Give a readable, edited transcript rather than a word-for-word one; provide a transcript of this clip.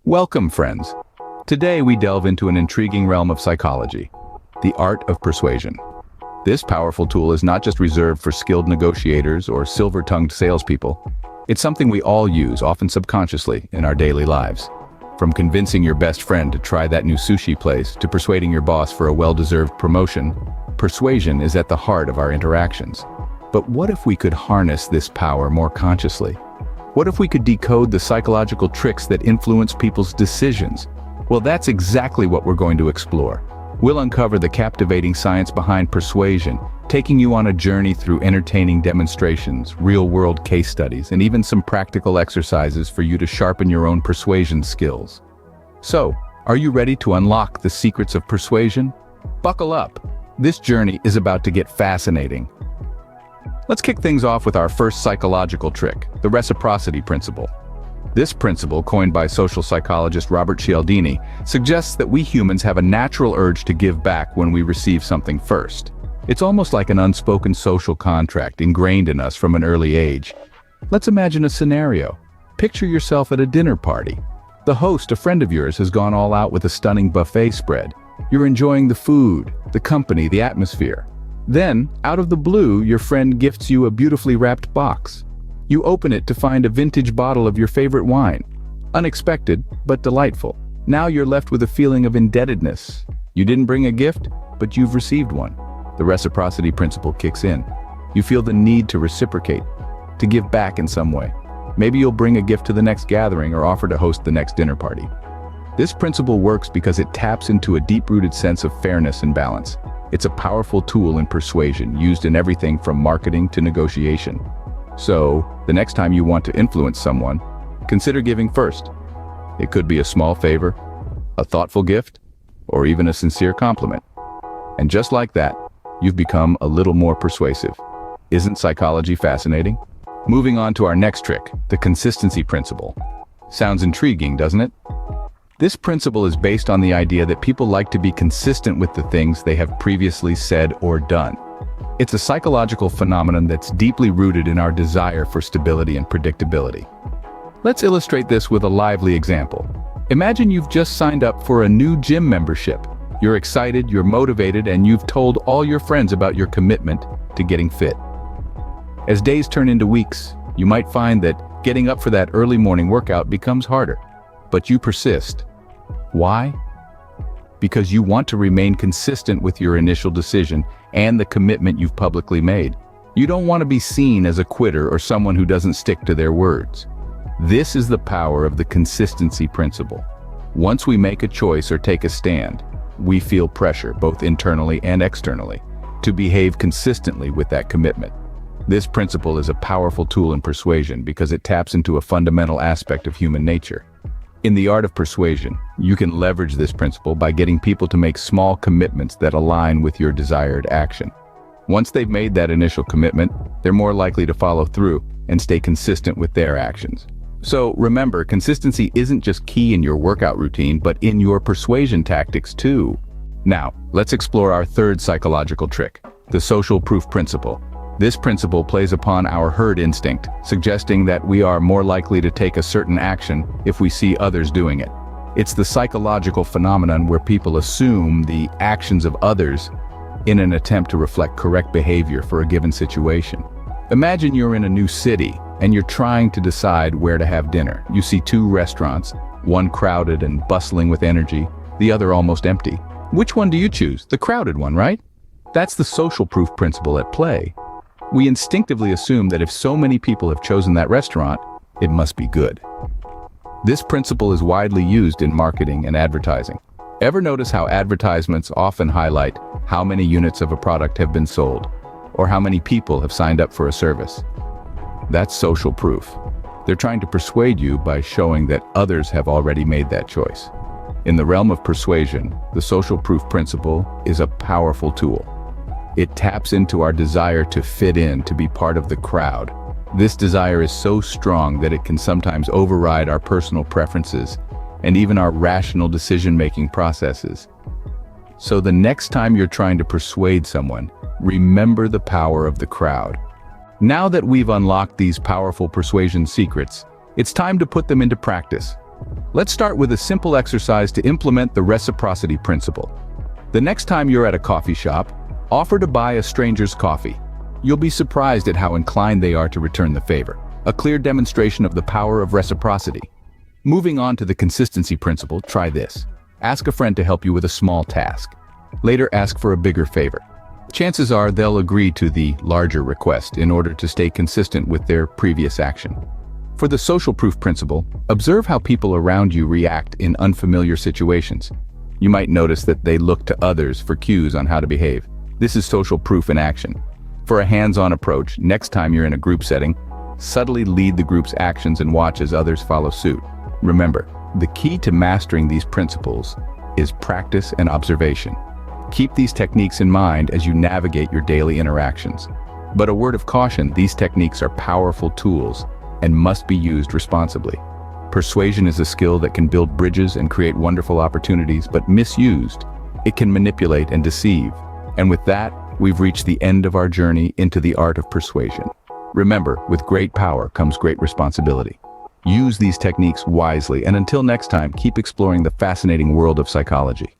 Welcome, friends. Today we delve into an intriguing realm of psychology, the art of persuasion. This powerful tool is not just reserved for skilled negotiators or silver-tongued salespeople. It's something we all use, often subconsciously, in our daily lives. From convincing your best friend to try that new sushi place to persuading your boss for a well-deserved promotion, persuasion is at the heart of our interactions. But what if we could harness this power more consciously? What if we could decode the psychological tricks that influence people's decisions? Well, that's exactly what we're going to explore. We'll uncover the captivating science behind persuasion, taking you on a journey through entertaining demonstrations, real-world case studies, and even some practical exercises for you to sharpen your own persuasion skills. So, are you ready to unlock the secrets of persuasion? Buckle up. This journey is about to get fascinating. Let's kick things off with our first psychological trick, the reciprocity principle. This principle, coined by social psychologist Robert Cialdini, suggests that we humans have a natural urge to give back when we receive something first. It's almost like an unspoken social contract ingrained in us from an early age. Let's imagine a scenario. Picture yourself at a dinner party. The host, a friend of yours, has gone all out with a stunning buffet spread. You're enjoying the food, the company, the atmosphere. Then, out of the blue, your friend gifts you a beautifully wrapped box. You open it to find a vintage bottle of your favorite wine. Unexpected, but delightful. Now you're left with a feeling of indebtedness. You didn't bring a gift, but you've received one. The reciprocity principle kicks in. You feel the need to reciprocate, to give back in some way. Maybe you'll bring a gift to the next gathering or offer to host the next dinner party. This principle works because it taps into a deep-rooted sense of fairness and balance. It's a powerful tool in persuasion, used in everything from marketing to negotiation. So, the next time you want to influence someone, consider giving first. It could be a small favor, a thoughtful gift, or even a sincere compliment. And just like that, you've become a little more persuasive. Isn't psychology fascinating? Moving on to our next trick, the consistency principle. Sounds intriguing, doesn't it? This principle is based on the idea that people like to be consistent with the things they have previously said or done. It's a psychological phenomenon that's deeply rooted in our desire for stability and predictability. Let's illustrate this with a lively example. Imagine you've just signed up for a new gym membership. You're excited, you're motivated, and you've told all your friends about your commitment to getting fit. As days turn into weeks, you might find that getting up for that early morning workout becomes harder. But you persist. Why? Because you want to remain consistent with your initial decision and the commitment you've publicly made. You don't want to be seen as a quitter or someone who doesn't stick to their words. This is the power of the consistency principle. Once we make a choice or take a stand, we feel pressure, both internally and externally, to behave consistently with that commitment. This principle is a powerful tool in persuasion because it taps into a fundamental aspect of human nature. In the art of persuasion, you can leverage this principle by getting people to make small commitments that align with your desired action. Once they've made that initial commitment, they're more likely to follow through and stay consistent with their actions. So remember, consistency isn't just key in your workout routine, but in your persuasion tactics too. Now, let's explore our third psychological trick, the social proof principle. This principle plays upon our herd instinct, suggesting that we are more likely to take a certain action if we see others doing it. It's the psychological phenomenon where people assume the actions of others in an attempt to reflect correct behavior for a given situation. Imagine you're in a new city and you're trying to decide where to have dinner. You see two restaurants, one crowded and bustling with energy, the other almost empty. Which one do you choose? The crowded one, right? That's the social proof principle at play. We instinctively assume that if so many people have chosen that restaurant, it must be good. This principle is widely used in marketing and advertising. Ever notice how advertisements often highlight how many units of a product have been sold, or how many people have signed up for a service? That's social proof. They're trying to persuade you by showing that others have already made that choice. In the realm of persuasion, the social proof principle is a powerful tool. It taps into our desire to fit in, to be part of the crowd. This desire is so strong that it can sometimes override our personal preferences and even our rational decision-making processes. So the next time you're trying to persuade someone, remember the power of the crowd. Now that we've unlocked these powerful persuasion secrets, it's time to put them into practice. Let's start with a simple exercise to implement the reciprocity principle. The next time you're at a coffee shop, offer to buy a stranger's coffee. You'll be surprised at how inclined they are to return the favor. A clear demonstration of the power of reciprocity. Moving on to the consistency principle, try this. Ask a friend to help you with a small task. Later, ask for a bigger favor. Chances are they'll agree to the larger request in order to stay consistent with their previous action. For the social proof principle, observe how people around you react in unfamiliar situations. You might notice that they look to others for cues on how to behave. This is social proof in action. For a hands-on approach, next time you're in a group setting, subtly lead the group's actions and watch as others follow suit. Remember, the key to mastering these principles is practice and observation. Keep these techniques in mind as you navigate your daily interactions. But a word of caution, these techniques are powerful tools and must be used responsibly. Persuasion is a skill that can build bridges and create wonderful opportunities, but misused, it can manipulate and deceive. And with that, we've reached the end of our journey into the art of persuasion. Remember, with great power comes great responsibility. Use these techniques wisely, and until next time, keep exploring the fascinating world of psychology.